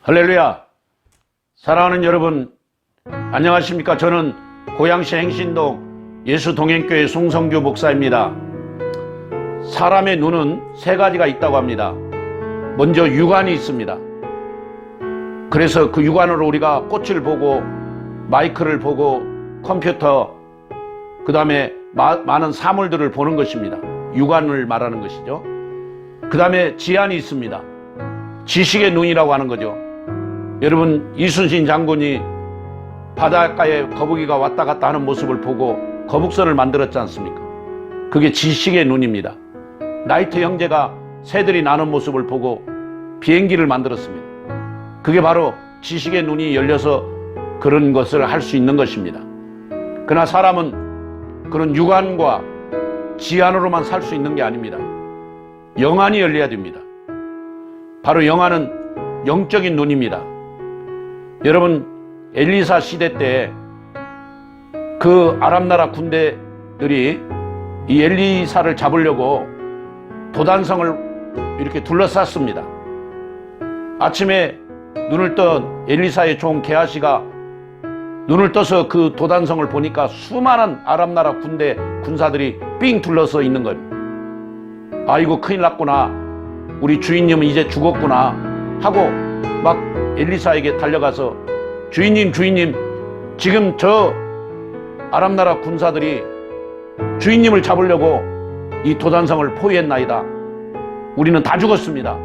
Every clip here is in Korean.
할렐루야. 사랑하는 여러분 안녕하십니까. 저는 고양시 행신동 예수동행교회 송성규 목사입니다. 사람의 눈은 세 가지가 있다고 합니다. 먼저 육안이 있습니다. 그래서 그 육안으로 우리가 꽃을 보고 마이크를 보고 컴퓨터 그 다음에 많은 사물들을 보는 것입니다. 육안을 말하는 것이죠. 그 다음에 지안이 있습니다. 지식의 눈이라고 하는 거죠. 여러분 이순신 장군이 바닷가에 거북이가 왔다 갔다 하는 모습을 보고 거북선을 만들었지 않습니까? 그게 지식의 눈입니다. 나이트 형제가 새들이 나는 모습을 보고 비행기를 만들었습니다. 그게 바로 지식의 눈이 열려서 그런 것을 할 수 있는 것입니다. 그러나 사람은 그런 육안과 지안으로만 살 수 있는 게 아닙니다. 영안이 열려야 됩니다. 바로 영안은 영적인 눈입니다. 여러분 엘리사 시대 때 그 아랍나라 군대들이 이 엘리사를 잡으려고 도단성을 이렇게 둘러쌌습니다. 아침에 눈을 뜬 엘리사의 종 게하시가 눈을 떠서 그 도단성을 보니까 수많은 아랍나라 군사들이 삥 둘러서 있는 겁니다. 아이고 큰일 났구나, 우리 주인님은 이제 죽었구나 하고 막 엘리사에게 달려가서 주인님 지금 저 아랍나라 군사들이 주인님을 잡으려고 이 도단성을 포위했나이다. 우리는 다 죽었습니다.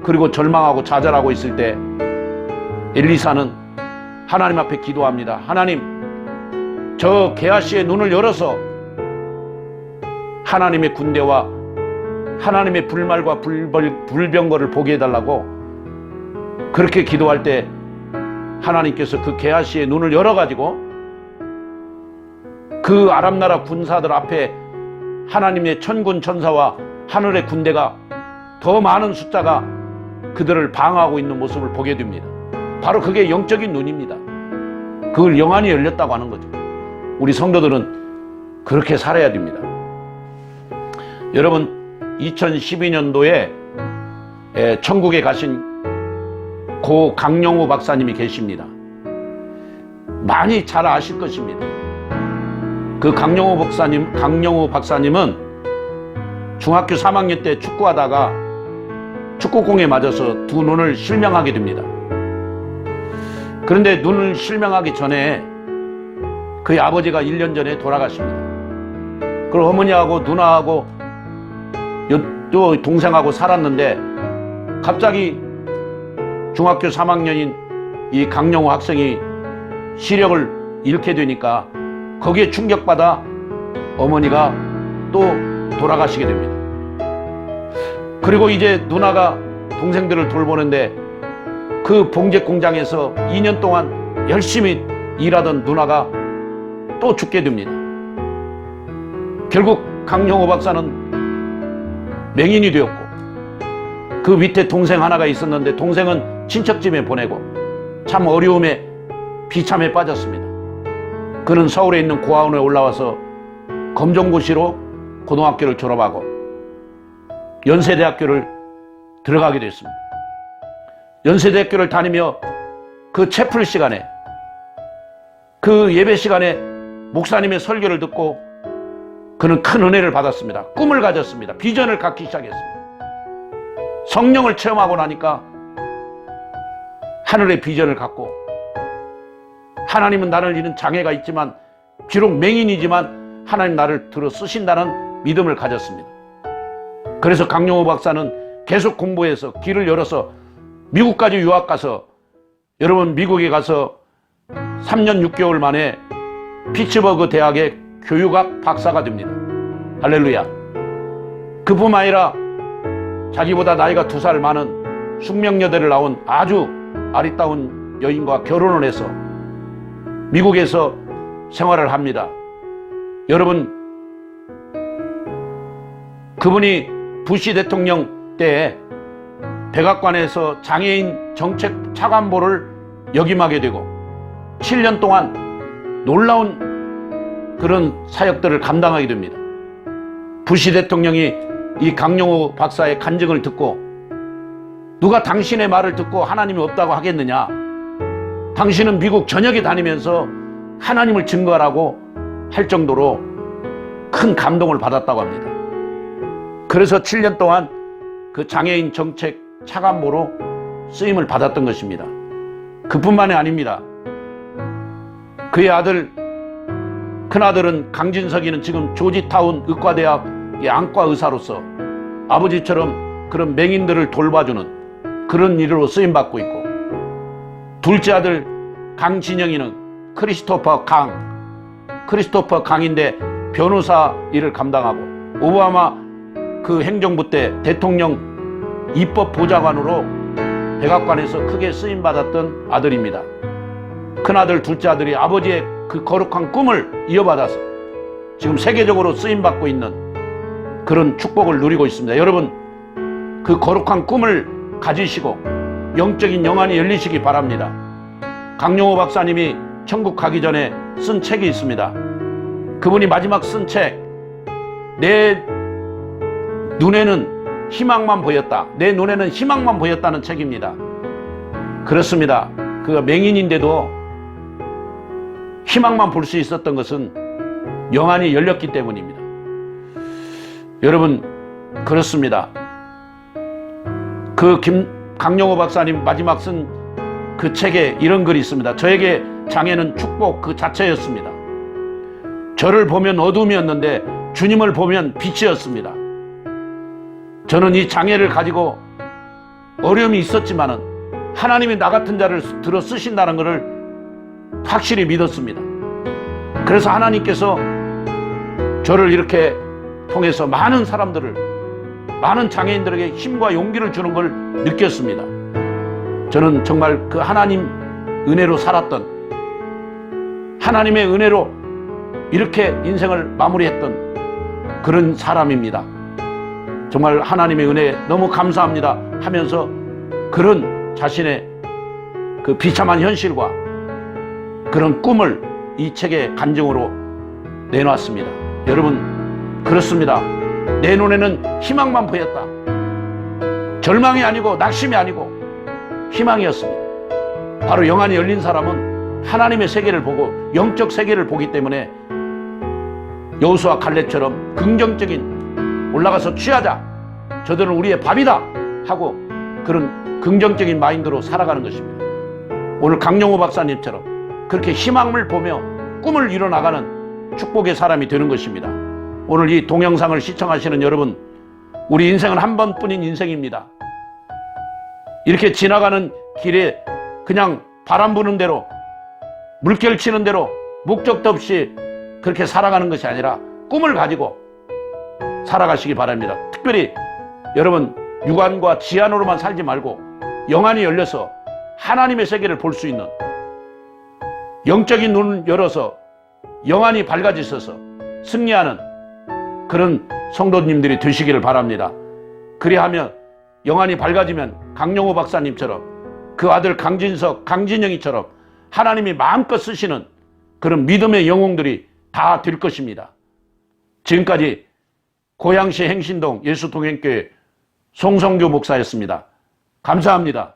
그리고 절망하고 좌절하고 있을 때 엘리사는 하나님 앞에 기도합니다. 하나님, 저 게하시의 눈을 열어서 하나님의 군대와 하나님의 불말과 불병거를 보게 해달라고 그렇게 기도할 때 하나님께서 그 게하시의 눈을 열어가지고 그 아랍나라 군사들 앞에 하나님의 천군 천사와 하늘의 군대가 더 많은 숫자가 그들을 방어하고 있는 모습을 보게 됩니다. 바로 그게 영적인 눈입니다. 그걸 영안이 열렸다고 하는 거죠. 우리 성도들은 그렇게 살아야 됩니다. 여러분 2012년도에 천국에 가신 고 강영호 박사님이 계십니다. 많이 잘 아실 것입니다. 그 강영호 박사님은 중학교 3학년 때 축구하다가 축구공에 맞아서 두 눈을 실명하게 됩니다. 그런데 눈을 실명하기 전에 그의 아버지가 1년 전에 돌아가십니다. 그리고 어머니하고 누나하고 또 동생하고 살았는데 갑자기 중학교 3학년인 이 강영호 학생이 시력을 잃게 되니까 거기에 충격받아 어머니가 또 돌아가시게 됩니다. 그리고 이제 누나가 동생들을 돌보는데 그 봉제 공장에서 2년 동안 열심히 일하던 누나가 또 죽게 됩니다. 결국 강영호 박사는 맹인이 되었고 그 밑에 동생 하나가 있었는데 동생은 친척집에 보내고 참 어려움에 비참에 빠졌습니다. 그는 서울에 있는 고아원에 올라와서 검정고시로 고등학교를 졸업하고 연세대학교를 들어가게 됐습니다. 연세대학교를 다니며 그 채플 시간에 그 예배 시간에 목사님의 설교를 듣고 그는 큰 은혜를 받았습니다. 꿈을 가졌습니다. 비전을 갖기 시작했습니다. 성령을 체험하고 나니까 하늘의 비전을 갖고 하나님은 나를 잃은 장애가 있지만 비록 맹인이지만 하나님 나를 들어 쓰신다는 믿음을 가졌습니다. 그래서 강영호 박사는 계속 공부해서 길을 열어서 미국까지 유학 가서 여러분 미국에 가서 3년 6개월 만에 피츠버그 대학의 교육학 박사가 됩니다. 할렐루야. 그뿐만 아니라 자기보다 나이가 2살 많은 숙명여대를 나온 아주 아리따운 여인과 결혼을 해서 미국에서 생활을 합니다. 여러분 그분이 부시 대통령 때 백악관에서 장애인 정책 차관보를 역임하게 되고 7년 동안 놀라운 그런 사역들을 감당하게 됩니다. 부시 대통령이 이 강영호 박사의 간증을 듣고 누가 당신의 말을 듣고 하나님이 없다고 하겠느냐? 당신은 미국 전역에 다니면서 하나님을 증거하라고 할 정도로 큰 감동을 받았다고 합니다. 그래서 7년 동안 그 장애인 정책 차관보로 쓰임을 받았던 것입니다. 그뿐만이 아닙니다. 그의 아들, 큰아들은 강진석이는 지금 조지타운 의과대학의 안과 의사로서 아버지처럼 그런 맹인들을 돌봐주는 그런 일로 쓰임받고 있고, 둘째 아들 강진영이는 크리스토퍼 강인데 변호사 일을 감당하고 오바마 그 행정부 때 대통령 입법 보좌관으로 백악관에서 크게 쓰임받았던 아들입니다. 큰아들, 둘째 아들이 아버지의 그 거룩한 꿈을 이어받아서 지금 세계적으로 쓰임받고 있는 그런 축복을 누리고 있습니다. 여러분, 그 거룩한 꿈을 가지시고 영적인 영안이 열리시기 바랍니다. 강용호 박사님이 천국 가기 전에 쓴 책이 있습니다. 그분이 마지막 쓴 책, 내 눈에는 희망만 보였다. 내 눈에는 희망만 보였다는 책입니다. 그렇습니다. 그가 맹인인데도 희망만 볼 수 있었던 것은 영안이 열렸기 때문입니다. 여러분, 그렇습니다. 그 강용호 박사님 마지막 쓴 그 책에 이런 글이 있습니다. 저에게 장애는 축복 그 자체였습니다. 저를 보면 어둠이었는데 주님을 보면 빛이었습니다. 저는 이 장애를 가지고 어려움이 있었지만은 하나님이 나 같은 자를 들어 쓰신다는 것을 확실히 믿었습니다. 그래서 하나님께서 저를 이렇게 통해서 많은 사람들을, 많은 장애인들에게 힘과 용기를 주는 걸 느꼈습니다. 저는 정말 그 하나님 은혜로 살았던, 하나님의 은혜로 이렇게 인생을 마무리했던 그런 사람입니다. 정말 하나님의 은혜에 너무 감사합니다 하면서 그런 자신의 그 비참한 현실과 그런 꿈을 이 책의 간증으로 내놨습니다. 여러분, 그렇습니다. 내 눈에는 희망만 보였다. 절망이 아니고 낙심이 아니고 희망이었습니다. 바로 영안이 열린 사람은 하나님의 세계를 보고 영적 세계를 보기 때문에 여호수아 갈렙처럼 긍정적인, 올라가서 취하자, 저들은 우리의 밥이다 하고 그런 긍정적인 마인드로 살아가는 것입니다. 오늘 강용호 박사님처럼 그렇게 희망을 보며 꿈을 이뤄나가는 축복의 사람이 되는 것입니다. 오늘 이 동영상을 시청하시는 여러분, 우리 인생은 한 번뿐인 인생입니다. 이렇게 지나가는 길에 그냥 바람 부는 대로, 물결 치는 대로 목적도 없이 그렇게 살아가는 것이 아니라 꿈을 가지고 살아가시기 바랍니다. 특별히 여러분, 육안과 지안으로만 살지 말고 영안이 열려서 하나님의 세계를 볼 수 있는, 영적인 눈을 열어서 영안이 밝아지셔서 승리하는 그런 성도님들이 되시기를 바랍니다. 그리하면 영안이 밝아지면 강용호 박사님처럼, 그 아들 강진석, 강진영이처럼 하나님이 마음껏 쓰시는 그런 믿음의 영웅들이 다 될 것입니다. 지금까지 고양시 행신동 예수동행교회 송성교 목사였습니다. 감사합니다.